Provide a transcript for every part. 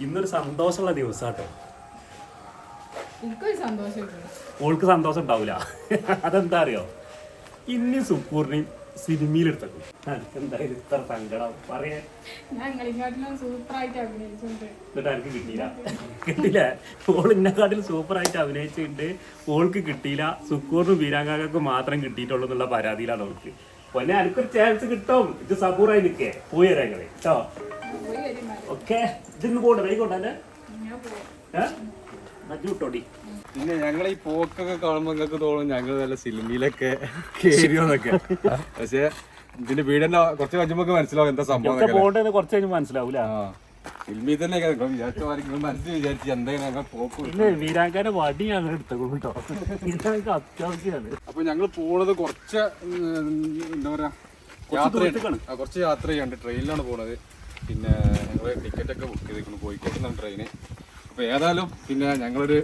ഇന്നൊരു സന്തോഷമുള്ള ദിവസാട്ടോ. ഓൾക്ക് സന്തോഷം ഉണ്ടാവില്ല. അതെന്താ അറിയോ, ഇനി സുക്കൂറിനെയും സിനിമയിലെടുത്തേക്കും. എന്തായാലും ഇത്ര സങ്കടം പറയാ. എന്നിട്ട് എനിക്ക് കിട്ടിയില്ല. കിട്ടില്ല. ഓൾ ഇന്നെക്കാട്ടിൽ സൂപ്പറായിട്ട് അഭിനയിച്ചിട്ടുണ്ട്. ഓൾക്ക് കിട്ടിയില്ല. സുക്കൂറിനും വീരാങ്കാക്കും മാത്രം കിട്ടിയിട്ടുള്ളൂ എന്നുള്ള പരാതിയിലാണ് ഓൾക്ക്. പിന്നെ എനിക്കൊരു ചാൻസ് കിട്ടും. ഇത് സബൂറായി നിൽക്കേ. പോയി വരാം കളി കേട്ടോ. ഓക്കെ, ഇതിന്ന് പോകണ്ട വൈകോട്ടല്ലേ മജൂട്ടോടി. പിന്നെ ഞങ്ങൾ ഈ പോക്കൊക്കെ കാണുമ്പോ നിങ്ങൾക്ക് തോന്നും ഞങ്ങൾ നല്ല സിനിമയിലൊക്കെ കേറിയോന്നൊക്കെ. പക്ഷെ ഇതിന്റെ വീടിന്റെ കുറച്ച് കഴിയുമ്പോ മനസ്സിലാവും എന്താ സംഭവം. പോകേണ്ടത് കുറച്ച് കഴിഞ്ഞ് മനസ്സിലാവൂല. ഫിലിമിൽ തന്നെ മനസ്സിൽ വിചാരിച്ചു എന്തായാലും ഞങ്ങൾ പോക്ക്. പിന്നെ വീരാങ്കാരെ വടി ഞങ്ങൾ എടുത്തോളൂ കേട്ടോ. വീരാങ്ക അത്യാവശ്യമാണ്. അപ്പൊ ഞങ്ങൾ പോണത് കുറച്ച് എന്താ പറയാ കുറച്ച് യാത്ര ചെയ്യാണ്ട് ട്രെയിനിലാണ് പോണത്. പിന്നെ ഞങ്ങള് ടിക്കറ്റ് ഒക്കെ ബുക്ക് ചെയ്തിരിക്കുന്നു കോഴിക്കോട് നിന്നാണ് ട്രെയിന്. അപ്പൊ ഏതായാലും പിന്നെ ഞങ്ങളൊരു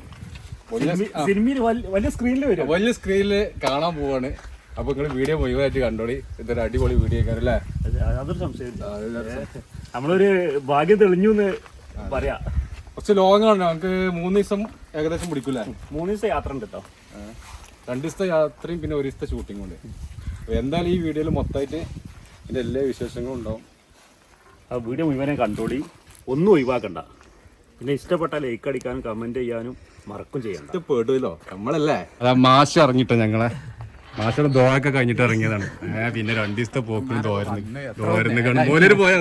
വലിയ സ്ക്രീനില് കാണാൻ പോവാണ്. അപ്പൊ നിങ്ങള് വീഡിയോ മുഴുവനായിട്ട് കണ്ടോളി. ഇതൊരു അടിപൊളി വീഡിയോ ആക്കാറ് അല്ലേ? അതൊരു സംശയം. നമ്മളൊരു ഭാഗ്യം തെളിഞ്ഞു എന്ന് പറയാ. കുറച്ച് ലോങ് ആണ്. നമുക്ക് 3 ദിവസം ഏകദേശം പിടിക്കൂലേ? 3 ദിവസം യാത്ര ഉണ്ട് കേട്ടോ. 2 ദിവസത്തെ യാത്രയും പിന്നെ 1 ദിവസത്തെ ഷൂട്ടിംഗ് ഉണ്ട്. എന്തായാലും ഈ വീഡിയോയിൽ മൊത്തമായിട്ട് ഇതിന്റെ എല്ലാ വിശേഷങ്ങളും ഉണ്ടാവും. ആ വീഡിയോ മുഴുവനെ കണ്ടോളി, ഒന്നും ഒഴിവാക്കണ്ട. പിന്നെ ഇഷ്ടപ്പെട്ട ലൈക്ക് അടിക്കാനും കമന്റ് ചെയ്യാനും മറക്കും ചെയ്യണ്ട. പേടുമല്ലോ നമ്മളല്ലേ. അതാ മാഷ് ഇറങ്ങിട്ടോ. ഞങ്ങളെ മാഷയുടെ ദോയൊക്കെ കഴിഞ്ഞിട്ട് ഇറങ്ങിയതാണ്. പിന്നെ 2 ദിവസത്തെ പോക്കും തോരന്ന് കണ്ടു. മോലര് പോയോ?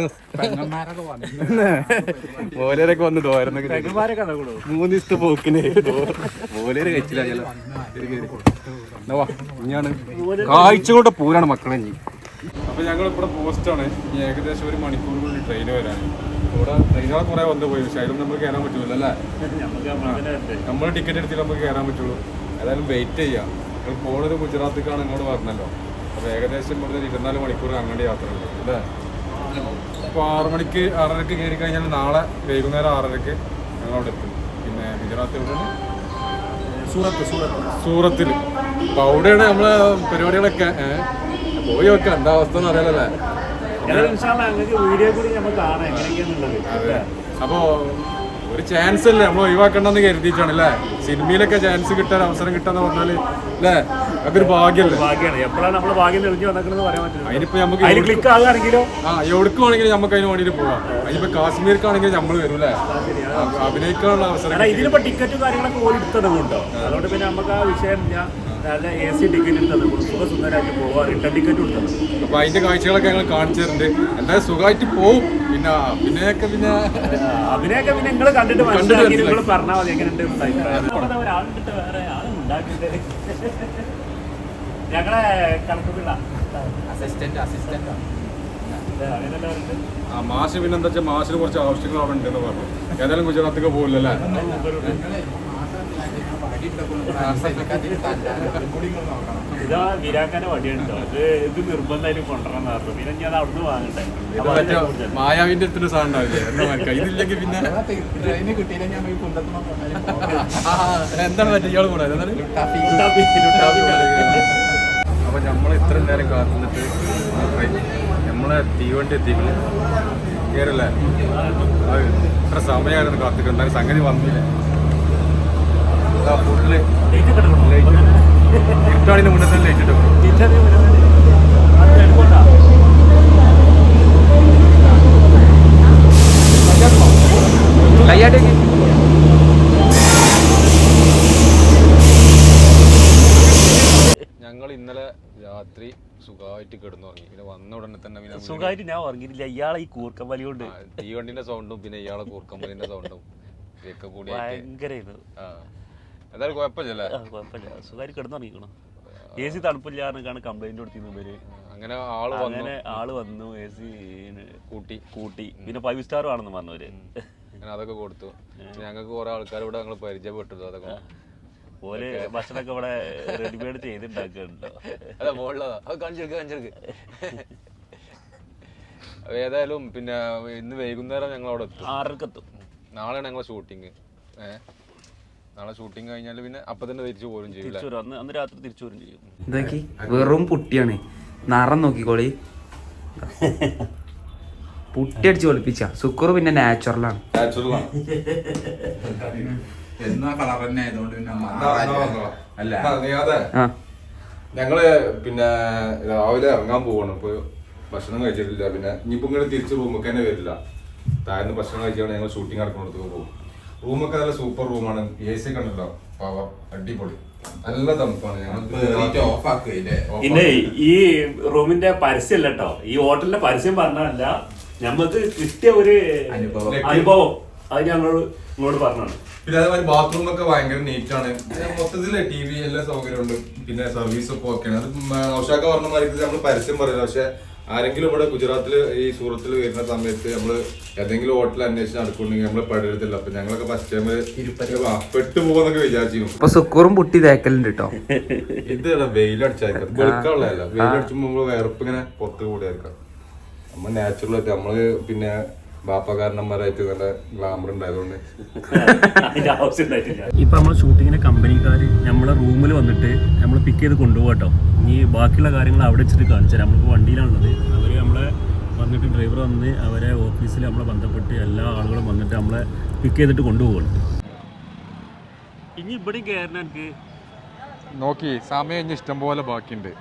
മോലരൊക്കെ വന്ന് തോരന്ന് 3 ദിവസത്തെ പോക്കിന് മോലര് കഴിച്ചില്ല. ഇനിയാണ് കാഴ്ച കൊണ്ട് പൂരാണ് മക്കളെ. അപ്പൊ ഞങ്ങളിവിടെ പോസ്റ്റാണ്. ഈ ഏകദേശം 1 മണിക്കൂറിനുള്ളിൽ ട്രെയിൻ വരാൻ. ഇവിടെ ട്രെയിനുകളെ കുറെ വന്നു പോയി. പക്ഷെ അതിലൊന്നും നമുക്ക് കയറാൻ പറ്റൂല അല്ലേ? നമ്മൾ ടിക്കറ്റ് എടുത്തില്ല നമുക്ക് കയറാൻ പറ്റുള്ളൂ. ഏതായാലും വെയിറ്റ് ചെയ്യാം. നിങ്ങൾ പോണത് ഗുജറാത്തിക്കാണ് ഇങ്ങോട്ട് പറഞ്ഞല്ലോ. അപ്പൊ ഏകദേശം ഇവിടുത്തെ 24 മണിക്കൂർ അങ്ങോട്ട് യാത്ര ഉണ്ട് അല്ലേ? അപ്പോൾ 6 മണിക്ക് 6:30 കയറി കഴിഞ്ഞാൽ നാളെ വൈകുന്നേരം 6:30 ഞങ്ങളവിടെ എത്തും. പിന്നെ ഗുജറാത്ത് എവിടെ? സൂറത്തിൽ. അപ്പൊ അവിടെയാണ് നമ്മളെ പരിപാടികളൊക്കെ. പോയി വെക്കാം. എന്താ അവസ്ഥ എന്ന് അറിയാലല്ലേ? അപ്പൊ ഒരു ചാൻസ് അല്ലേ നമ്മൾ ഒഴിവാക്കണ്ടെന്ന് കരുതിയിട്ടാണ് അല്ലേ? സിനിമയിലൊക്കെ ചാൻസ് കിട്ടാൻ അവസരം കിട്ടാന്ന് പറഞ്ഞാല് അല്ലേ, അതൊരു ഭാഗ്യല്ലേ? അതിനിപ്പോ നമുക്ക് എവിടേക്ക് വേണമെങ്കിലും നമുക്ക് അതിന് വേണ്ടിട്ട് പോവാം. അതിനിപ്പോ കാശ്മീർക്കാണെങ്കിൽ നമ്മൾ വരും അല്ലേ? അഭിനയിക്കാനുള്ള അവസരം. ഇതിലിപ്പോ ടിക്കറ്റും കാര്യങ്ങളൊക്കെ ഓടി എടുത്തത് കൊണ്ടോ, അതുകൊണ്ട് പിന്നെ നമുക്ക് ആ വിഷയം നല്ല AC ടിക്കറ്റ് എടുത്തത് സുഖസുന്ദരമായിട്ട് പോവാ. റിട്ടേൺ ടിക്കറ്റ് എടുത്തത്. അപ്പൊ അതിന്റെ കാഴ്ചകളൊക്കെ ഞങ്ങൾ കാണിച്ചു തരുന്നുണ്ട്. എന്തായാലും സുഖമായിട്ട് പോവും. പിന്നെ അഭിനയൊക്കെ പിന്നെ നിങ്ങൾ കണ്ടിട്ട് മനസ്സിലാക്കി നിങ്ങൾ പറഞ്ഞാൽ മതി എങ്ങനെയുണ്ട് ഒരാളുണ്ട്, വേറെ ആളുണ്ടാക്കിട്ട് ഞങ്ങളെ കണക്കുള്ള അസിസ്റ്റന്റ് മാഷ്. പിന്നെ എന്താ വെച്ചാൽ മാഷിന് കുറച്ച് ആവശ്യങ്ങൾ അവിടെ ഉണ്ടെന്ന് പറഞ്ഞു. ഏതായാലും ഗുജറാത്തൊക്കെ പോകില്ലല്ലേ? ഇതാ വീരാക്കാന്റെ വടിയുണ്ടോ? ഇത് നിർബന്ധമായിട്ട് കൊണ്ടുവരണം പറഞ്ഞു. പിന്നെ ഞാൻ അവിടുന്ന് വാങ്ങണ്ടേ. മായാവിന്റെ അടുത്തൊരു സാധനം ഉണ്ടാവില്ലേ? ഇതില്ലെങ്കിൽ പിന്നെ എന്താണ് പറ്റുക? ഇയാൾ കൂടെ അപ്പൊ നമ്മൾ ഇത്രയും നേരം കാത്തുനിന്നിട്ട് നമ്മളെ തീവണ്ടി എത്തിക്കണം കേരളല്ലേ? ഇത്ര സമയമായിരുന്നു കാത്തിട്ട്. എന്തായാലും സംഗതി വന്നില്ല. ഫുഡില് ഇരുട്ടാടിന് മുന്നേ തന്നെ ലൈറ്റ് ഇട്ടു. ഞങ്ങൾ ഇന്നലെ രാത്രി സുഖമായിട്ട് കിടന്നുറങ്ങി. പിന്നെ വന്ന ഉടനെ തന്നെ സുഖമായിട്ട് ഞാൻ ഉറങ്ങിയിട്ടില്ല. ഇയാളെ ഈ കൂർക്കമ്പലി കൊണ്ട് തീവണ്ടിന്റെ സൗണ്ടും പിന്നെ ഇയാളെ കൂർക്കമ്പലിന്റെ സൗണ്ടും ഒക്കെ കൂടി ഭയങ്കരമായിരുന്നു. എന്തായാലും കുഴപ്പമില്ല. സുഖമായിട്ട് കിടന്നുറങ്ങിക്കണം. AC തണുപ്പില്ലാന്ന് കംപ്ലൈന്റ് കൊടുത്തിരുന്നു. അങ്ങനെ ആള് വന്നു. AC കൂട്ടി. പിന്നെ 5 സ്റ്റാർ ആണെന്ന് പറഞ്ഞവര്. അങ്ങനെ അതൊക്കെ കൊടുത്തു. ഞങ്ങൾക്ക് കുറെ ആൾക്കാർ ഇവിടെ ഞങ്ങൾ പരിചയപ്പെട്ടു. അതൊക്കെ പോലെ ഭക്ഷണമൊക്കെ ഇവിടെ റെഡിമെയ്ഡ് ചെയ്തിട്ടുണ്ടാക്കുന്നുണ്ടോ? അതെ, മുകളിലതാ. അത് കാണിച്ചെടുക്ക്. ഏതായാലും പിന്നെ ഇന്ന് വൈകുന്നേരം ഞങ്ങൾ അവിടെ എത്തും. 6:30 എത്തും. നാളെയാണ് ഞങ്ങളെ ഷൂട്ടിങ്. നാളെ ഷൂട്ടിങ് കഴിഞ്ഞാൽ പിന്നെ അപ്പൊ തന്നെ തിരിച്ചു പോരും ചെയ്യും. അന്ന് രാത്രി തിരിച്ചു പോരും ചെയ്യും. ഇതൊക്കെ വെറും പുട്ടിയാണ്. നിറം നോക്കിക്കോളി. പുട്ടി അടിച്ച് ഒളിപ്പിച്ച സുക്കൂർ പിന്നെ നാച്ചുറലാണ്. എന്നാ കളർ തന്നെ ആയതുകൊണ്ട് പിന്നെ അല്ല ഞങ്ങള് പിന്നെ രാവിലെ ഇറങ്ങാൻ പോവാണ്. ഇപ്പൊ ഭക്ഷണം കഴിച്ചിട്ടില്ല. പിന്നെ ഇനിയിപ്പോ ഇങ്ങനെ തിരിച്ച് റൂമൊക്കെ തന്നെ വരില്ല. താഴ്ന്ന് ഭക്ഷണം കഴിച്ചാണ് ഞങ്ങൾ ഷൂട്ടിംഗ് നടക്കുന്നിടത്തേക്ക് പോകും. റൂമൊക്കെ നല്ല സൂപ്പർ റൂമാണ്. AC ഒക്കെ ഉണ്ടല്ലോ, പവർ അടിപൊളി, നല്ല തണുപ്പാണ്. ഞങ്ങൾ ഓഫ് ആക്കില്ലേ. പിന്നെ ഈ റൂമിന്റെ പരസ്യം അല്ല കേട്ടോ, ഈ ഹോട്ടലിന്റെ പരസ്യം പറഞ്ഞല്ല, ഞമ്മക്ക് കിട്ടിയ ഒരു അനുഭവം അത് നിങ്ങളോട് പറഞ്ഞാണ്. പിന്നെ അതേമാതിരി ബാത്റൂം ഒക്കെ ഭയങ്കര നീറ്റാണ്. മൊത്തത്തില് TV എല്ലാ സൗകര്യമുണ്ട്. പിന്നെ സർവീസ് ഒക്കെ ഓക്കെയാണ്. അത് നൗഷാക്ക പറഞ്ഞ മാതിരി നമ്മൾ പരസ്യം പറയില്ല. പക്ഷെ ആരെങ്കിലും ഇവിടെ ഗുജറാത്തില് ഈ സൂറത്തിൽ വരുന്ന സമയത്ത് നമ്മള് ഏതെങ്കിലും ഹോട്ടൽ അന്വേഷിച്ച് നടക്കുന്നുണ്ടെങ്കിൽ നമ്മള് പെടരുത്തില്ല. അപ്പൊ ഞങ്ങളൊക്കെ ഫസ്റ്റ് ടൈം പെട്ടുപോകുന്നൊക്കെ വിചാരിച്ചിരുന്നു. അപ്പൊ സുക്കൂറും പുട്ടി തേക്കലുണ്ട് കേട്ടോ. ഇത് വെയിലടിച്ചായിരിക്കും, വെളുക്കാനുള്ളതല്ല. വെയിലടിച്ചുമ്പോ നമ്മള് വേർപ്പ് ഇങ്ങനെ പുറത്ത് കൂടിയായിരിക്കാം. നമ്മൾ നാച്ചുറൽ ആയിട്ട് നമ്മള് പിന്നെ ബാപ്പകാരന്മാരായിട്ട് നല്ല ഗ്ലാമർ ഉണ്ടായതുകൊണ്ട് അതിന്റെ ആവശ്യം ഉണ്ടായിട്ടില്ല. ഇപ്പൊ നമ്മളെ ഷൂട്ടിങ്ങിന്റെ കമ്പനിക്കാർ നമ്മളെ റൂമിൽ വന്നിട്ട് നമ്മൾ പിക്ക് ചെയ്ത് കൊണ്ടുപോകട്ടോ. ഇനി ബാക്കിയുള്ള കാര്യങ്ങൾ അവിടെ വെച്ചിട്ട് കാണിച്ചു. നമ്മളിപ്പോൾ വണ്ടിയിലാണുള്ളത്. അവർ നമ്മളെ വന്നിട്ട് ഡ്രൈവർ വന്ന് അവരെ ഓഫീസിൽ നമ്മളെ ബന്ധപ്പെട്ട് എല്ലാ ആളുകളും വന്നിട്ട് നമ്മളെ പിക്ക് ചെയ്തിട്ട് കൊണ്ടുപോകണം. ഇനി ഇവിടെ കയറുന്ന എനിക്ക് നോക്കി സമയം ഇനി ഇഷ്ടം പോലെ ബാക്കിയുണ്ട്.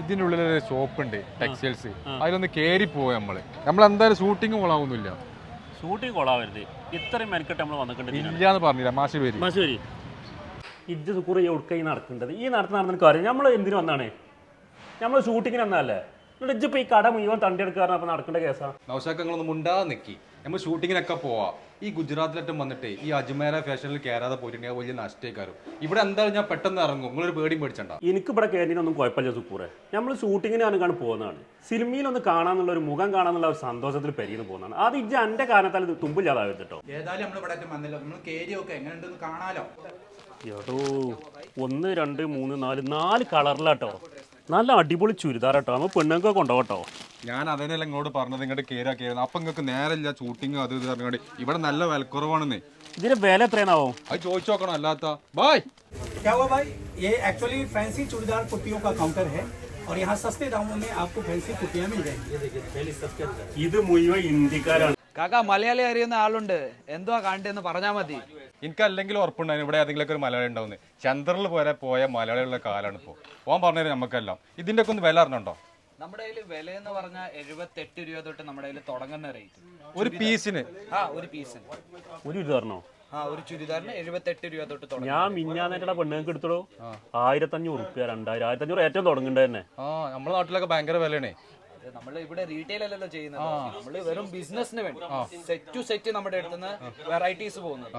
ഇതിൻ്റെ ഉള്ളിലൊരു ഷോപ്പുണ്ട്, ടെക്സ്റ്റൈൽസ്. അതിലൊന്ന് കയറി പോവാ. നമ്മളെന്തായാലും ഷൂട്ടിങ് കൊള്ളാവുന്നില്ല. ഷൂട്ടിങ് കൊള്ളാവരുത്. ഇത്രയും മെനക്കെട്ട് നമ്മൾ വന്നിട്ടുണ്ട് ഇല്ലാന്ന് പറഞ്ഞില്ല മാഷ് പേര്. ശരി, ഇത് കുറെ ഒടുക്കായി നടക്കേണ്ടത്. ഈ നടന്ന കാര്യം നമ്മൾ എന്തിനു വന്നാണ്? നമ്മൾ ഷൂട്ടിങ്ങിന് വന്നതല്ലേ? ഇപ്പൊ ഈ കട മുഴുവൻ തണ്ടിയെടുക്കാറ് അപ്പൊ നടക്കേണ്ട കേസാ. നൗഷാക്കങ്ങളൊന്നും മുണ്ടാതെ നിൽക്കി. നമ്മൾ ഷൂട്ടിങ്ങിനൊക്കെ പോവാ. ഈ ഗുജറാത്തിലറ്റം വന്നിട്ട് ഈ അജ്മേര ഫാഷനിൽ കയറാതെ പോയിട്ടുണ്ടെങ്കിൽ വലിയ നഷ്ടേക്കാരും. ഇവിടെ എന്തായാലും ഞാൻ പെട്ടെന്ന് ഇറങ്ങും. നിങ്ങളൊരു പേടിയും പേടിച്ചണ്ട. എനിക്ക് ഇവിടെ കയറിയൊന്നും കുഴപ്പമില്ല സുക്കൂറെ. നമ്മൾ ഷൂട്ടിങ്ങിനാണ് പോകുന്നതാണ്. സിനിമയിലൊന്ന് കാണാന്നുള്ള ഒരു മുഖം കാണാന്നുള്ള ഒരു സന്തോഷത്തിൽ പെരിയെന്ന് പോകുന്നതാണ്. അത് ഇജ്ജ് എന്റെ കാരണത്താൽ തുമ്പില്ലാതാവരുത് കേട്ടോ. ഏതായാലും നമ്മൾ ഇവിടെ വന്നല്ലോ, നമ്മൾ കേരിയൊക്കെ എങ്ങനെയുണ്ടെന്ന് കാണാലോ. എടോ 1 2 3 4 കളറിലാട്ടോ. നല്ല അടിപൊളി ചുരിദാർ കേട്ടോ. നമ്മൾ പെണ്ണുങ്ങൾക്ക് കൊണ്ടുപോകട്ടോ. ഞാൻ അതിനല്ല ഇങ്ങോട്ട് പറഞ്ഞത് ഇങ്ങോട്ട് കയറുന്നു. അപ്പൊ നിങ്ങൾക്ക് നേരമില്ല ഷൂട്ടിങ് അത് ഇത് പറഞ്ഞോണ്ട്. ഇവിടെ നല്ല വിലക്കുറവാണെന്ന്. ഇതിന്റെ വില എത്രയാണാവോ? അത് ചോദിച്ചു നോക്കണം. അല്ലാത്ത ബായ് क्या हुआ भाई, ये एक्चुअली फैंसी चूड़ीदार कुर्तियों का काउंटर है और यहाँ सस्ते दामों में आपको फैंसी कुर्तियाँ मिल जाएंगी। ഇത് മുഴുവൻ ഇന്ത്യക്കാരാണ്. കാക്ക മലയാളി അറിയുന്ന ആളുണ്ട്, എന്തുവാ കാണണ്ടെന്ന് പറഞ്ഞാൽ മതി. എനിക്ക് അല്ലെങ്കിൽ ഉറപ്പുണ്ടായിരുന്നു ഇവിടെ ഏതെങ്കിലും ഒരു മലയാളി ഉണ്ടാവുന്നത്. ചന്ദ്രനിൽ പോയ മലയാളികളുടെ കാലാണ് ഇപ്പോൾ. പോകാൻ പറഞ്ഞത് നമുക്കെല്ലാം. ഇതിന്റെ ഒക്കെ ഒന്ന് വില അറിഞ്ഞുണ്ടോ? നമ്മുടെ കയ്യിൽ വില എന്ന് പറഞ്ഞാൽ 78 രൂപ തൊട്ട് നമ്മുടെ കയ്യിൽ തുടങ്ങുന്ന റേറ്റ് ഒരു പീസിന്. ഒരു പീസിന് ഒരു ചുരിദാറിനോ? ഒരു ചുരിദാറിന് 78 രൂപ തൊട്ട് തുടങ്ങും. ഞാൻ മിഞ്ഞാന്നേറ്റ പെണ്ണുങ്ങൾക്ക് എടുത്തോളൂ 1500 റുപ്യ 2000 1500 ഏറ്റവും തുടങ്ങേണ്ടത് തന്നെ. നമ്മുടെ നാട്ടിലൊക്കെ ഭയങ്കര വിലയാണേ. നമ്മൾ ഇവിടെ റീറ്റെയിൽ അല്ലല്ലോ ചെയ്യുന്നത്, നമ്മള് വെറും ബിസിനസിന് വേണ്ടി സെറ്റ് ടു സെറ്റ് നമ്മുടെ അടുത്തുനിന്ന് വെറൈറ്റീസ് പോകുന്നത്.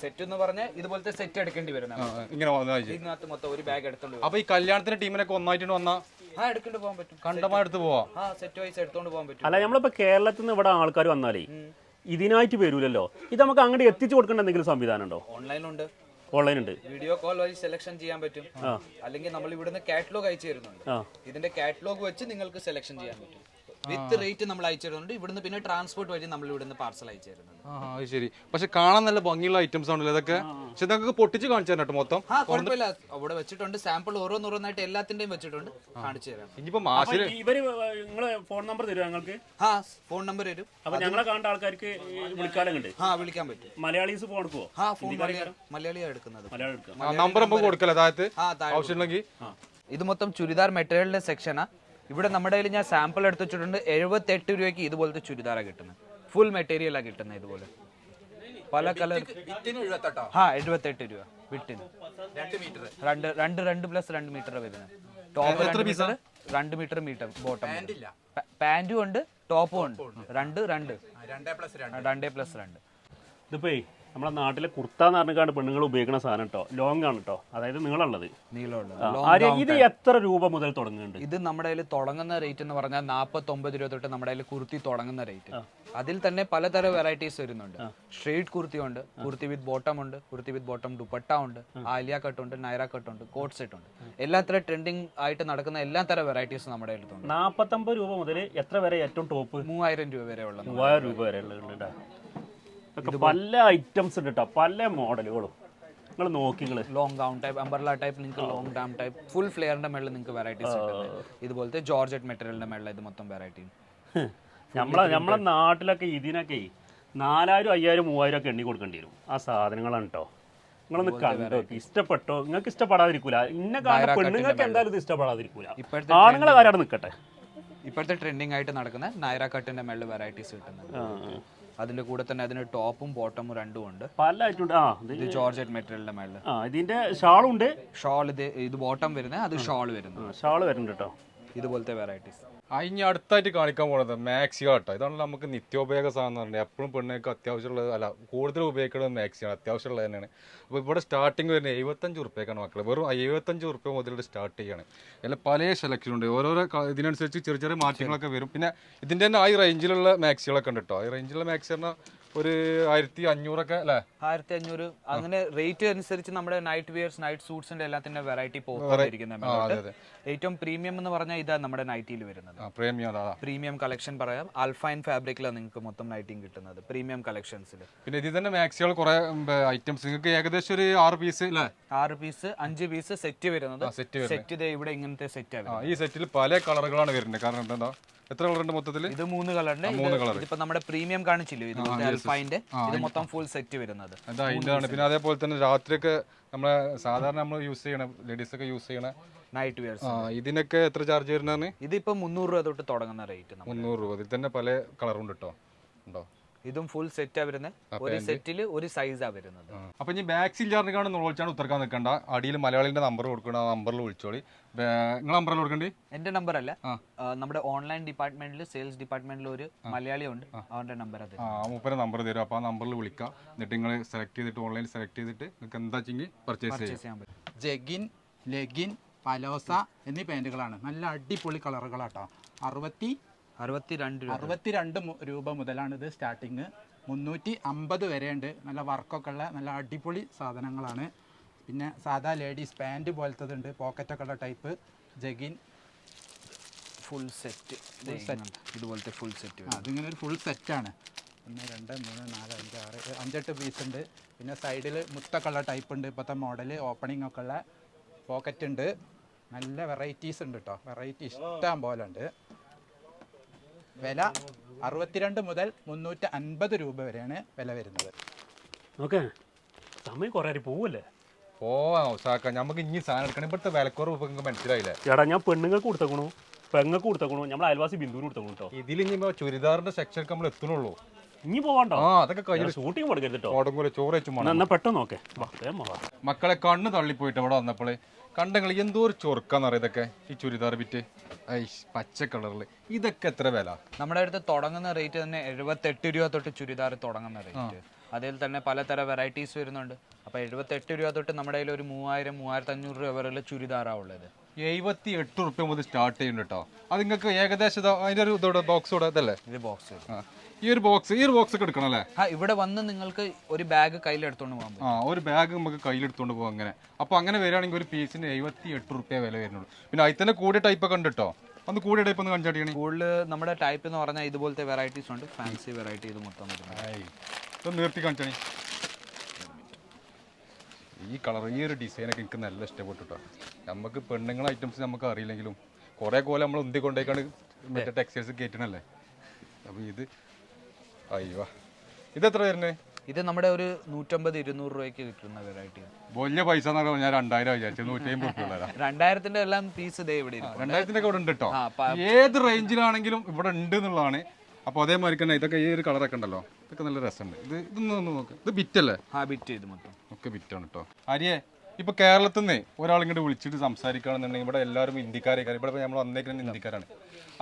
സെറ്റ് എന്ന് പറഞ്ഞാൽ ഇതുപോലത്തെ സെറ്റ് എടുക്കേണ്ടി വരുന്നത്. ഇതിനകത്ത് മൊത്തം ഒരു ബാഗ് എടുത്തോണ്ട്. അപ്പൊ ഈ കല്യാണത്തിന്റെ ടീമിനൊക്കെ ഒന്നായിട്ട് വന്നാ എടുക്കേണ്ടി പോകാൻ പറ്റും. കണ്ടമാ എടുത്ത് പോവാ. സെറ്റ് വൈസ് എടുത്തോണ്ട് പോകാൻ പറ്റും. അല്ല നമ്മളിപ്പോ കേരളത്തിൽ നിന്ന് ഇവിടെ ആൾക്കാർ വന്നാലേ ഇതിനായിട്ട് വരൂലല്ലോ. ഇത് നമുക്ക് അങ്ങോട്ട് എത്തിച്ചു കൊടുക്കേണ്ട എന്തെങ്കിലും സംവിധാനം ഉണ്ടോ? ഓൺലൈനുണ്ട്, ഓൺലൈൻ ഉണ്ട്. വീഡിയോ കോൾ വഴി സെലക്ഷൻ ചെയ്യാൻ പറ്റും. അല്ലെങ്കിൽ നമ്മൾ ഇവിടുന്ന് കാറ്റലോഗ് അയച്ചു തരുന്നുണ്ട്. ഇതിന്റെ കാറ്റലോഗ് വെച്ച് നിങ്ങൾക്ക് സെലക്ഷൻ ചെയ്യാൻ പറ്റും. വിത്ത് റേറ്റ് നമ്മൾ അയച്ചു തരുന്നുണ്ട്. ഇവിടുന്ന് പിന്നെ ട്രാൻസ്പോർട്ട് വഴി നമ്മൾ ഇവിടുന്ന് പാർസൽ അയച്ചു തരുന്നുണ്ട്. ശരി. പക്ഷെ കാണാൻ നല്ല ഭംഗിയുള്ള ഐറ്റംസ് ആണല്ലോ ഇതൊക്കെ. പക്ഷെ ഇതൊക്കെ പൊട്ടിച്ച് കാണിച്ചു തരാം മൊത്തം. കുഴപ്പമില്ല, അവിടെ വെച്ചിട്ടുണ്ട്. സാമ്പിൾ ഓരോന്നോരോന്നായിട്ട് എല്ലാത്തിന്റെയും വെച്ചിട്ടുണ്ട്, കാണിച്ചു തരാം. ഇനിയിപ്പോ മാഷിന് ഇവര് നിങ്ങള് ഫോൺ നമ്പർ തരുമോ ഞങ്ങൾക്ക്? ഫോൺ നമ്പർ തരും. അപ്പൊ ഞങ്ങളെ കാണേണ്ട ആൾക്കാർക്ക് വിളിക്കാനും ഉണ്ട്. വിളിക്കാൻ പറ്റും. മലയാളീസ് ഫോൺ എടുക്കുവോ? ഫോൺ മലയാളിയാണ് എടുക്കുന്നത്. മലയാളം എടുക്കാം. നമ്പർ നമുക്ക് കൊടുക്കല്ലേ താഴത്ത് ആവശ്യമുണ്ടെങ്കിൽ. ഇത് മൊത്തം ചുരിദാർ മെറ്റീരിയലിന്റെ സെക്ഷനാ. ഇവിടെ നമ്മുടെ കയ്യിൽ ഞാൻ സാമ്പിൾ എടുത്ത് വെച്ചിട്ടുണ്ട്. 78 രൂപയ്ക്ക് ഇതുപോലത്തെ ചുരിദാറാണ് കിട്ടുന്നത്. ഫുൾ മെറ്റീരിയലാണ് കിട്ടുന്നത്. ഇതുപോലെ പല കളർ. 78 രൂപ വിട്ടിന്. 2 പ്ലസ് 2 മീറ്റർ വരുന്നത്. Top 2 metre bottom. പാന്റും ഉണ്ട്, ടോപ്പും ഉണ്ട്. 2 പ്ലസ് 2. ഇതിപ്പോ നമ്മളെ നാട്ടിലെ കുർത്താന്ന് പറഞ്ഞാണ് പെണ്ണുങ്ങൾ ഉപയോഗിക്കുന്ന സാധനം കേട്ടോ. ലോങ് ആണ് കേട്ടോ, അതായത് നീളമുള്ളത്. ഇത് എത്ര രൂപ മുതൽ തുടങ്ങുന്നുണ്ട്? ഇത് നമ്മുടെ കയ്യിൽ തുടങ്ങുന്ന റേറ്റ് എന്ന് പറഞ്ഞാൽ 49 രൂപ തൊട്ട് നമ്മുടെ കയ്യിൽ കുർത്തി തുടങ്ങുന്ന റേറ്റ്. അതിൽ തന്നെ പലതരം വെറൈറ്റീസ് വരുന്നുണ്ട്. സ്ട്രെയിറ്റ് കുർത്തി ഉണ്ട്, കുർത്തി വിത്ത് ബോട്ടം ഉണ്ട്, കുർത്തി വിത്ത് ബോട്ടം ദുപ്പട്ട ഉണ്ട്, ആലിയ കട്ട് ഉണ്ട്, നൈറ കട്ട് ഉണ്ട്, കോട്ട് സെറ്റ് ഉണ്ട്. എല്ലാത്തരം ട്രെൻഡിങ് ആയിട്ട് നടക്കുന്ന എല്ലാ തരം വെറൈറ്റീസ് നമ്മുടെ കയ്യിലുണ്ട്. 49 രൂപ മുതൽ എത്ര വരെ ഏറ്റവും ടോപ്പ്? 3000 രൂപ വരെ ഉള്ളത്. 3000 രൂപ വരെ ഉള്ളത്. പല ഐറ്റംസ് ഉണ്ട് കേട്ടോ, പല മോഡലുകളും. നിങ്ങൾ നോക്കി long gown type, umbrella type, നിങ്ങൾക്ക് ലോങ് ഡാം ടൈപ്പ്, ഫുൾ ഫ്ലെയറിന്റെ മേളിൽ നിങ്ങൾക്ക് വെറൈറ്റീസ് ഉണ്ട്. ഇതുപോലത്തെ ജോർജറ്റ് മെറ്റീരിയലിന്റെ മേളിൽ ഇത് മൊത്തം വെറൈറ്റി. നമ്മളെ നാട്ടിലൊക്കെ ഇതിനൊക്കെ 4000, 5000, 3000 ഒക്കെ എണ്ണി കൊടുക്കേണ്ടി വരും ആ സാധനങ്ങളാണ് കേട്ടോ. നിങ്ങളൊന്ന് കണ്ടോ, ഇഷ്ടപ്പെട്ടോ? നിങ്ങൾക്ക് ഇഷ്ടപ്പെടാതിരിക്കൂല. ഇന്ന കാണുന്ന പെണ്ണുങ്ങൾക്ക് എന്തായാലും ഇത് ഇഷ്ടപ്പെടാതിരിക്കൂല. ആണുങ്ങളെ കാര്യം നിൽക്കട്ടെ. ഇപ്പോഴത്തെ ട്രെൻഡിങ് ആയിട്ട് നടക്കുന്ന നൈറ കട്ടിന്റെ മേളിൽ വെറൈറ്റീസ് കിട്ടുന്നുണ്ട്. അതിന്റെ കൂടെ തന്നെ അതിന് ടോപ്പും ബോട്ടമും രണ്ടും ഉണ്ട്. പല ആയിട്ടുണ്ട്. ഇത് ജോർജറ്റ് മെറ്റീരിയലിന്റെ മേളിൽ. ഇതിന്റെ ഷാളും ഉണ്ട്. ഷാൾ ഇത് ബോട്ടം വരുന്നത്, അത് ഷാൾ വരുന്നത്. ഷാള് വരുന്നുണ്ട് കേട്ടോ. ഇതുപോലത്തെ വെറൈറ്റീസ്. ഇനി അടുത്തായിട്ട് കാണിക്കാൻ പോണത് മാക്സിയോ കേട്ടോ. ഇതാണ് നമുക്ക് നിത്യോപയോഗ സാധനം എന്ന് പറഞ്ഞാൽ എപ്പോഴും പെണ്ണുങ്ങൾക്ക് അത്യാവശ്യമുള്ളത്, അല്ല കൂടുതൽ ഉപയോഗിക്കുന്നത് മാക്സിയാണ്, അത്യാവശ്യമുള്ളത് തന്നെയാണ്. അപ്പോൾ ഇവിടെ സ്റ്റാർട്ടിങ് വരുന്നത് 75 ഉറുപ്പ്യക്കാണ് മക്കളെ. വെറും 75 ഉറുപ്പ്യ മുതൽ സ്റ്റാർട്ട് ചെയ്യാണ്. എല്ലാം പല സെലക്ഷൻ ഉണ്ട്. ഓരോരോ ഇതിനനുസരിച്ച് ചെറിയ ചെറിയ മാറ്റങ്ങളൊക്കെ വരും. പിന്നെ ഇതിൻ്റെ തന്നെ ഈ റേഞ്ചിലുള്ള മാക്സികളൊക്കെ ഉണ്ട് കേട്ടോ. ഈ റേഞ്ചിലുള്ള മാക്സി പറഞ്ഞാൽ ഒരു 1500 അല്ലേ, 1500 അങ്ങനെ റേറ്റ് അനുസരിച്ച് നമ്മുടെ നൈറ്റ് വെയർസ്, നൈറ്റ് സൂട്ട്സിന്റെ എല്ലാത്തിന്റെ വെറൈറ്റി പോയിരിക്കുന്നത്. ഏറ്റവും പ്രീമിയം എന്ന് പറഞ്ഞാൽ ഇതാ നമ്മുടെ നൈറ്റിയിൽ വരുന്നത്. പ്രീമിയം കളക്ഷൻ പറയാം. അൽഫൈൻ ഫാബ്രിക്കിലാണ് നിങ്ങൾക്ക് മൊത്തം നൈറ്റിയും കിട്ടുന്നത് പ്രീമിയം കളക്ഷൻസിൽ. പിന്നെ ഇതിൽ തന്നെ മാക്സികൾ കുറെ ഐറ്റംസ് നിങ്ങൾക്ക് ഏകദേശം ഒരു 6 പീസ് അല്ലേ, 6 പീസ് 5 പീസ് സെറ്റ് വരുന്നത്. സെറ്റ് ഇവിടെ ഇങ്ങനത്തെ സെറ്റ് ആണ്. ഈ സെറ്റിൽ പല കളറുകളാണ് വരുന്നത്. കാരണം എന്താ, എത്ര കളർ ഉണ്ട് മൊത്തത്തിൽ? ഇത് 3 കളറുണ്ട്. 3 കളർ. ഇപ്പൊ നമ്മുടെ പ്രീമിയം കാണിച്ചില്ലേ, ഇത് അൽഫൈന്റെ, ഇത് മൊത്തം ഫുൾ സെറ്റ് വരുന്നത്. അതിന്റെയാണ്. പിന്നെ അതേപോലെ തന്നെ രാത്രിയൊക്കെ നമ്മളെ സാധാരണ നമ്മൾ യൂസ് ചെയ്യണ ലേഡീസ് ഒക്കെ യൂസ് ചെയ്യണ നൈറ്റ് വെയർസ്. ഇതിനൊക്കെ എത്ര ചാർജ് വരുന്നതാണ്? ഇതിപ്പോ 300 രൂപ തൊട്ട് തുടങ്ങുന്ന റേറ്റ്. 300 രൂപ. ഇതിൽ തന്നെ പല കളറുണ്ട് കേട്ടോ. ഉണ്ടോ? ഇതും ഫുൾ സെറ്റാ വരുന്നത്. ഒരു സെറ്റില് ഒരു സൈസാ വരുന്നത്. അപ്പൊ ഇനി ബാക്സിൽ ചാർജാണ് നോളിച്ചാണ് ഉത്തരക്കാൻ നിൽക്കണ്ട. അടിയിൽ മലയാളിന്റെ നമ്പർ കൊടുക്കണം. ആ നമ്പറിൽ വിളിച്ചോളി. നിങ്ങൾ നമ്പറിൽ കൊടുക്കണ്ടേ? എന്റെ നമ്പർ അല്ല, നമ്മുടെ ഓൺലൈൻ ഡിപ്പാർട്ട്മെന്റിൽ സെയിൽസ് ഡിപ്പാർട്ട്മെന്റിൽ ഒരു മലയാളി ഉണ്ട്, അവന്റെ നമ്പർ അത്. മൂപ്പരെ നമ്പർ തരും. അപ്പൊ ആ നമ്പറിൽ വിളിക്കാം. എന്നിട്ട് നിങ്ങൾ സെലക്ട് ചെയ്തിട്ട് ഓൺലൈനിൽ സെലക്ട് ചെയ്തിട്ട് നിങ്ങൾക്ക് എന്താ വെച്ചെങ്കിൽ പർച്ചേസ് ചെയ്യാൻ പറ്റും. ജെഗിൻ, ലെഗിൻ, പലോസ എന്നീ പാൻറ്റുകളാണ്. നല്ല അടിപൊളി കളറുകളാട്ടോ. 62 രൂപ മുതലാണ് ഇത് സ്റ്റാർട്ടിങ്. 350 വരെയുണ്ട്. നല്ല വർക്കൊക്കെ ഉള്ള നല്ല അടിപൊളി സാധനങ്ങളാണ്. പിന്നെ സാധാ ലേഡീസ് പാൻറ് പോലത്തതുണ്ട്, പോക്കറ്റൊക്കെ ഉള്ള ടൈപ്പ്. ജെഗിൻ ഫുൾ സെറ്റ്, ഇതുപോലത്തെ ഫുൾ സെറ്റ്. അതിങ്ങനെ ഒരു ഫുൾ സെറ്റാണ്. 1 2 3 4 5 6 5-8 പീസ് ഉണ്ട്. പിന്നെ സൈഡിൽ മുത്തൊക്കെ ഉള്ള ടൈപ്പ് ഉണ്ട്. ഇപ്പോഴത്തെ മോഡൽ ഓപ്പണിംഗ് ഒക്കെ ഉള്ള പോക്കറ്റ് ഉണ്ട്. നല്ല വെറൈറ്റീസ് ഉണ്ട് കേട്ടോ. വെറൈറ്റി ഇഷ്ടം പോലെ ഉണ്ട്. വില 62 മുതൽ 350 രൂപ വരെയാണ് വില വരുന്നത്. ഓക്കെ, സമയം കുറേ പോവല്ലേ? നമുക്ക് ഇനി സാധനം എടുക്കണം. ഇപ്പോഴത്തെ വിലക്കുറവ് മനസ്സിലായില്ലേ? ചേട്ടാ, ഞാൻ പെണ്ണുങ്ങൾക്ക് കൊടുത്തേക്കണു, പെങ്ങൾക്ക് കൊടുത്തേക്കണു, നമ്മൾ അയൽവാസി ബിന്ദുവിന് കൊടുത്തേക്കണു കേട്ടോ. ഇതിൽ ഇനി ചുരിദാറിന്റെ സെക്ഷൻ നമ്മൾ എത്തണുള്ളൂ. ഇനി പോവാണ്ടോ? അതൊക്കെ കഴിഞ്ഞ ഷൂട്ടിങ് കൊടുക്കരുത് കേട്ടോ. ചോറ് വെച്ചു പെട്ടെന്ന് നോക്കേ. മക്കളെ കണ്ണ് തള്ളിപ്പോയിട്ട് ഇവിടെ വന്നപ്പോള് കണ്ടങ്ങൾ എന്തോ ഒരു ചൊറുക്കാന്ന് പറയാം. ഇതൊക്കെ ഈ ചുരിദാർ വിറ്റ് പച്ച കളറില് ഇതൊക്കെ എത്ര വില? നമ്മുടെ അടുത്ത് തുടങ്ങുന്ന റേറ്റ് തന്നെ 78 രൂപ തൊട്ട് ചുരിദാർ തുടങ്ങുന്ന റേറ്റ്. അതിൽ തന്നെ പലതരം വെറൈറ്റീസ് വരുന്നുണ്ട്. അപ്പൊ 78 രൂപ തൊട്ട് നമ്മുടെ കയ്യിൽ ഒരു 3000-3500 രൂപ വരെയുള്ള ചുരിദാറാണ് ഉള്ളത്. 78 റുപ്യ മുതൽ സ്റ്റാർട്ട് ചെയ്യുന്നുണ്ട് കേട്ടോ. അത് നിങ്ങൾക്ക് ഏകദേശം അതിന്റെ ഒരു ഇതോടെ ബോക്സ് ഇതല്ലേ? ഇത് ബോക്സ്. ഈ ഒരു ബോക്സ് ഒക്കെ എടുക്കണം അല്ലേ? ഇവിടെ വന്ന് നിങ്ങൾക്ക് ഒരു ബാഗ് കയ്യിലെടുത്തോണ്ട് പോകാൻ പറ്റും. ഒരു ബാഗ് നമുക്ക് കയ്യിലെടുത്തോണ്ട് പോകാം. അങ്ങനെ അപ്പൊ അങ്ങനെ വരികയാണെങ്കിൽ ഒരു പീസിന് 78 റുപ്യ വില വരുന്നുള്ളൂ. പിന്നെ അതിൽ തന്നെ കൂടിയ ടൈപ്പ് ഒക്കെ ഉണ്ട് കേട്ടോ. അന്ന് കൂടിയ ടൈപ്പ് ഒന്ന് കഞ്ചാടിയാണ്. കൂടുതൽ നമ്മുടെ ടൈപ്പ് എന്ന് പറഞ്ഞാൽ ഇതുപോലത്തെ വെറൈറ്റീസ് ഉണ്ട്. ഫാൻസി വെറൈറ്റി ഇത് മൊത്തം നിർത്തി കാണിച്ചാണി. ഈ കളർ, ഈ ഒരു ഡിസൈനൊക്കെ എനിക്ക് നല്ല ഇഷ്ടപ്പെട്ടു കേട്ടോ. നമുക്ക് പെണ്ണുങ്ങളെ ഐറ്റംസ് നമുക്ക് അറിയില്ലെങ്കിലും കുറെ കോലം നമ്മൾ ഉന്തി കൊണ്ടേക്കാണ് മറ്റേ ടെക്സ്റ്റൈൽസ് കയറ്റണല്ലേ. അപ്പൊ ഇത് അയ്യോ, ഇതെത്ര വരുന്നത്? ഇത് നമ്മുടെ ഒരു 150-200 രൂപയ്ക്ക് കിട്ടുന്ന വെറൈറ്റി. വലിയ പൈസ ഞാൻ 2000 വിചാരിച്ചു. 150 റുപ്യ. 2000-ന്റെ എല്ലാം പീസ് ഇതേ ഇവിടെ 2000-ന്റെ ഒക്കെ ഇവിടെ ഉണ്ട് കേട്ടോ. ഏത് റേഞ്ചിലാണെങ്കിലും ഇവിടെ ഉണ്ട് എന്നുള്ളതാണ്. അപ്പൊ അതേമാതിരി തന്നെ ഇതൊക്കെ ഈ ഒരു കളറൊക്കെ ഉണ്ടല്ലോ, ഇതൊക്കെ നല്ല രസമുണ്ട്. ഇതൊന്ന് നോക്ക്. ഇത് ബിറ്റല്ലേ? ബിറ്റ് ചെയ്ത് മൊത്തം ഒക്കെ ബിറ്റാണ് കേട്ടോ. അരിയെ ഇപ്പൊ കേരളത്തിൽ നിന്ന് ഒരാൾ ഇങ്ങോട്ട് വിളിച്ചിട്ട് സംസാരിക്കുകയാണെന്നുണ്ടെങ്കിൽ ഇവിടെ എല്ലാവരും ഹിന്ദിക്കാരേക്കാരും. ഇവിടെ നമ്മൾ വന്നേക്കുന്നത് ഹിന്ദിക്കാരാണ്.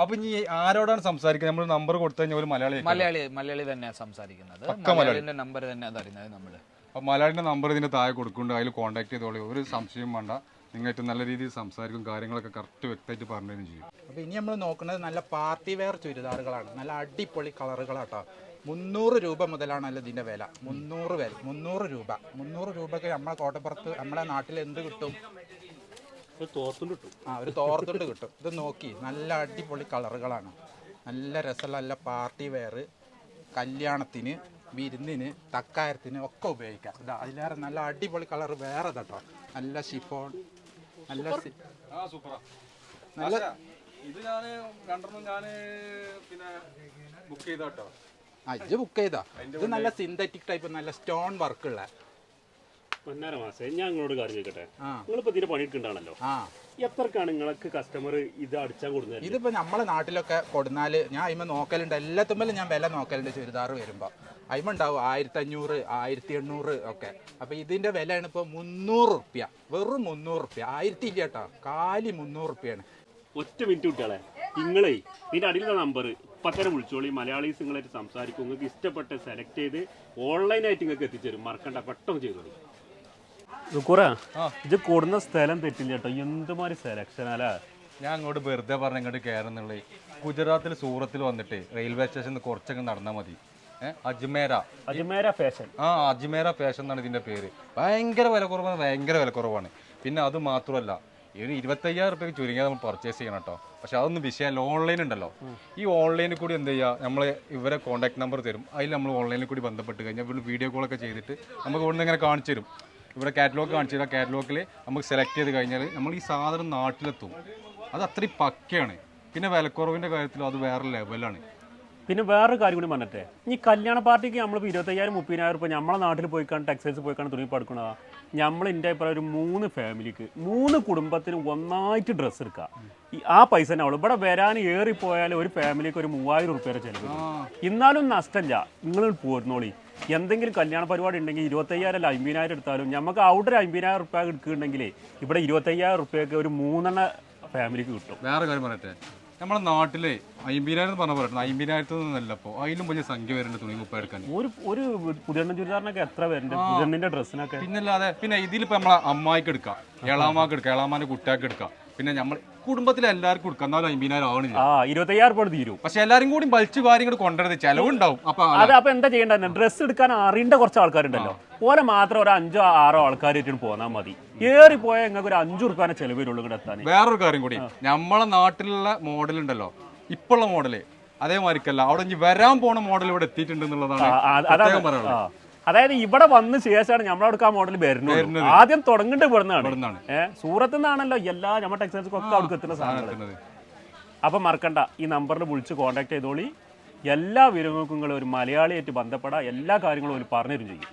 അപ്പൊ ഇനി ആരോടാണ് സംസാരിക്കുന്നത്? നമ്മൾ നമ്പർ കൊടുത്തു കഴിഞ്ഞാൽ ഒരു മലയാളി തന്നെയാണ് സംസാരിക്കുന്നത്. മലയാളിന്റെ നമ്പർ തന്നെ അതറിയുന്നത് നമ്മള്. അപ്പൊ മലയാളിന്റെ നമ്പർ ഇതിന്റെ താഴെ കൊടുക്കുന്നുണ്ട്. അതിൽ കോൺടാക്ട് ചെയ്തോളൂ. ഒരു സംശയം വേണ്ട. നിങ്ങൾക്ക് നല്ല രീതിയിൽ സംസാരിക്കും. കാര്യങ്ങളൊക്കെ കറക്റ്റ് വ്യക്തമായിട്ട് പറഞ്ഞു ചെയ്യും. അപ്പൊ ഇനി നമ്മൾ നോക്കുന്നത് നല്ല പാർട്ടി വെയർ ചുരിദാറുകളാണ്. നല്ല അടിപൊളി കളറുകളാട്ടോ. 300 രൂപ മുതലാണല്ലോ ഇതിന്റെ വില. 300 രൂപ. 300 രൂപക്ക് നമ്മളെ കോട്ടപ്പുറത്ത് നമ്മളെ നാട്ടിൽ എന്ത് കിട്ടും? ഒരു തോർത്തുണ്ട് കിട്ടും. ഇത് നോക്കി, നല്ല അടിപൊളി കളറുകളാണ്. നല്ല രസമുള്ള നല്ല പാർട്ടി വെയർ, കല്യാണത്തിന്, വിരുന്നിന്, തക്കാരത്തിന് ഒക്കെ ഉപയോഗിക്കാം. ഇതാ അതിലേറെ നല്ല അടിപൊളി കളർ വേറെ കേട്ടോ. നല്ല ഷിഫോൺ, നല്ല സൂപ്പറാ. നല്ല ഇത് ഞാൻ കണ്ടിരുന്നു. ഞാൻ പിന്നെ ബുക്ക് ചെയ്താട്ടോ. ഇജ്ജ് ബുക്ക് ചെയ്താ. ഇത് നല്ല സിന്തറ്റിക് ടൈപ്പ്, നല്ല സ്റ്റോൺ വർക്കുള്ള. ഒന്നര മാസം. ഞാൻ നിങ്ങളോട് കാര്യം ചോദിക്കട്ടെ, നിങ്ങളിപ്പോ ഇതിന്റെ പണിയെടുക്കണ്ടാണല്ലോ, എത്രക്കാണ് നിങ്ങൾക്ക് കസ്റ്റമർ ഇത് അടിച്ചാൽ കൊടുക്കുന്നത്? ഇതിപ്പോ നമ്മളെ നാട്ടിലൊക്കെ കൊടുന്നാല് ഞാൻ അയിമ നോക്കലുണ്ട്, എല്ലാത്തുമ്പോഴും ഞാൻ വില നോക്കലുണ്ട്. ചുരിദാർ വരുമ്പോ അയിമ ഉണ്ടാവും 1500, 1800 ഒക്കെ. അപ്പൊ ഇതിന്റെ വിലയാണ് ഇപ്പൊ 300 റുപ്യ, വെറും 300 റുപ്യ. 1000 ഇല്ല കേട്ടോ, കാലി 300 റുപ്യാണ്. ഒറ്റ മിനിറ്റ് കുട്ടികളെ, നിങ്ങളെ ഇതിന്റെ അടിയിലുള്ള നമ്പർ ഇപ്പത്തന്നെ വിളിച്ചോളി. മലയാളീസ് നിങ്ങളായിട്ട് സംസാരിക്കും, നിങ്ങൾക്ക് ഇഷ്ടപ്പെട്ട സെലക്ട് ചെയ്ത് ഓൺലൈനായിട്ട് നിങ്ങൾക്ക് എത്തിച്ചേരും. മറക്കണ്ട, പെട്ടെന്ന് ചെയ്തോളൂ. ഇത് കൂടുന്ന സ്ഥലം തെറ്റില്ല കേട്ടോ, എന്തുമാതിരി സെലക്ഷൻ അല്ലേ. ഞാൻ അങ്ങോട്ട് വെറുതെ പറഞ്ഞ ഇങ്ങോട്ട് കയറുന്നുള്ളേ. ഗുജറാത്തിൽ സൂറത്തിൽ വന്നിട്ട് റെയിൽവേ സ്റ്റേഷനിൽ കുറച്ചൊക്കെ നടന്നാൽ മതി. അജ്മേര ഫാഷൻ. അജ്മേര ഫാഷൻ എന്നാണ് ഇതിന്റെ പേര്. ഭയങ്കര വില കുറവാണ്, ഭയങ്കര വില കുറവാണ്. പിന്നെ അത് മാത്രമല്ല, ഒരു 25,000 റുപ്യക്ക് ചുരുങ്ങിയാൽ നമ്മൾ പർച്ചേസ് ചെയ്യണം കേട്ടോ. പക്ഷെ അതൊന്നും വിഷയമല്ല, ഓൺലൈൻ ഉണ്ടല്ലോ. ഈ ഓൺലൈനിൽ കൂടി എന്ത് ചെയ്യുക, നമ്മൾ ഇവരെ കോൺടാക്ട് നമ്പർ തരും, അതിൽ നമ്മൾ ഓൺലൈനിൽ കൂടി ബന്ധപ്പെട്ട് കഴിഞ്ഞാൽ ഇവിടെ വീഡിയോ കോളൊക്കെ ചെയ്തിട്ട് നമുക്ക് ഇവിടെ നിന്ന് ഇങ്ങനെ കാണിച്ചു തരും. ഇവിടെ കാറ്റലോഗ് കാണിച്ചു തരാം. കാറ്റലോഗിൽ നമുക്ക് സെലക്ട് ചെയ്ത് കഴിഞ്ഞാൽ നമ്മൾ ഈ സാധനം നാട്ടിലെത്തും. അത് അത്രയും പക്കയാണ്. പിന്നെ വിലക്കുറവിൻ്റെ കാര്യത്തിലും അത് വേറെ ലെവലാണ്. പിന്നെ വേറൊരു കാര്യം കൂടി പറഞ്ഞിട്ടേ, ഈ കല്യാണ പാർട്ടിക്ക് നമ്മളിപ്പോൾ 25,000 30,000 റുപ്യ നമ്മളെ നാട്ടിൽ പോയിക്കാണ് ടെക്സ്റ്റൈൽസ് പോയിക്കാണ് തുണി എടുക്കണതാ. നമ്മൾ എൻ്റെ അഭിപ്രായം ഒരു 3 ഫാമിലിക്ക് 3 കുടുംബത്തിന് ഒന്നായിട്ട് ഡ്രസ്സ് എടുക്കുക. ആ പൈസ തന്നെ ആവുള്ളൂ. ഇവിടെ വരാൻ ഏറിപ്പോയാൽ ഒരു ഫാമിലിക്ക് ഒരു 3000 റുപ്യയുടെ ചിലവ്. എന്നാലും നഷ്ടമില്ല, നിങ്ങൾ പോരുന്നോളി. എന്തെങ്കിലും കല്യാണ പരിപാടി ഉണ്ടെങ്കിൽ 25,000 അല്ല 50,000 എടുത്താലും നമുക്ക് അവിടെ ഒരു 50,000 റുപ്യ എടുക്കുന്നുണ്ടെങ്കിൽ ഇവിടെ 25,000 റുപ്യക്ക് ഒരു 3 ഫാമിലിക്ക് കിട്ടും. വേറെ കാര്യം പറയട്ടെ, നമ്മുടെ നാട്ടിലെ 50,000 പറഞ്ഞ പറയട്ടെ, 50,000 നിന്നല്ല ഇപ്പോൾ അതിലും വലിയ സംഖ്യ വരുന്നുണ്ട് തുണി കുപ്പ എടുക്കാൻ. ഒരു പുതിയ ചുരിദാറിനൊക്കെ എത്ര വരുന്നുണ്ട്, പുതിയണ്ണിന്റെ ഡ്രസ്സിനൊക്കെ. പിന്നല്ലാതെ പിന്നെ ഇതിലിപ്പോൾ നമ്മളെ അമ്മായിക്ക് എടുക്കാം, ഏളാമാക്ക് എടുക്കാം, ഏളാമാന്റെ കുട്ടിയാക്ക് എടുക്കാം, പിന്നെ നമ്മൾ കുടുംബത്തിലെ എല്ലാവർക്കും കൊടുക്കാം. എന്നാലും 50,000 ആവണില്ല. 25,000 റുപ്യ തീരും. പക്ഷെ എല്ലാരും കൂടി വലിച്ചു കാര്യങ്ങൾ കൊണ്ടുവരുന്നത് ചെലവുണ്ടാവും. അപ്പൊ എന്താ ചെയ്യേണ്ടത്, ഡ്രസ്സ് എടുക്കാൻ അറിയേണ്ട കുറച്ച് ആൾക്കാരുണ്ടല്ലോ, പോലെ മാത്രം ഒരു 5-6 ആൾക്കാരായിട്ട് പോന്നാൽ മതി. ഏറിപ്പോയാൽ നിങ്ങൾക്ക് ഒരു 5 റുപ്യാനെ ചെലവ് വരുള്ളൂ ഇവിടെ എത്താൻ. വേറൊരു കാര്യം കൂടി, നമ്മളെ നാട്ടിലുള്ള മോഡൽ ഉണ്ടല്ലോ, ഇപ്പോഴുള്ള മോഡല് അതേമാതിരിക്കല്ല, അവിടെ ഇനി വരാൻ പോണ മോഡൽ ഇവിടെ എത്തിയിട്ടുണ്ടെന്നുള്ളതാണ് പറയുന്നത്. അതായത് ഇവിടെ വന്ന് ശേഷമാണ് നമ്മളവിടെ ആ മോഡൽ വരുന്നത്. ആദ്യം തുടങ്ങേണ്ടത് ഇവിടുന്നാണ്. സൂറത്ത് നിന്നാണല്ലോ എല്ലാ നമ്മുടെ ടെക്സ്റ്റൈൽസൊക്കെ അവിടെ എത്തുന്ന സാധനങ്ങൾ. അപ്പൊ മറക്കണ്ട, ഈ നമ്പറിൽ വിളിച്ച് കോൺടാക്ട് ചെയ്തോളി. എല്ലാ വിവരങ്ങൾക്കും ഒരു മലയാളിയായിട്ട് ബന്ധപ്പെടാം. എല്ലാ കാര്യങ്ങളും ഒരു പറഞ്ഞു തരും ചെയ്യും.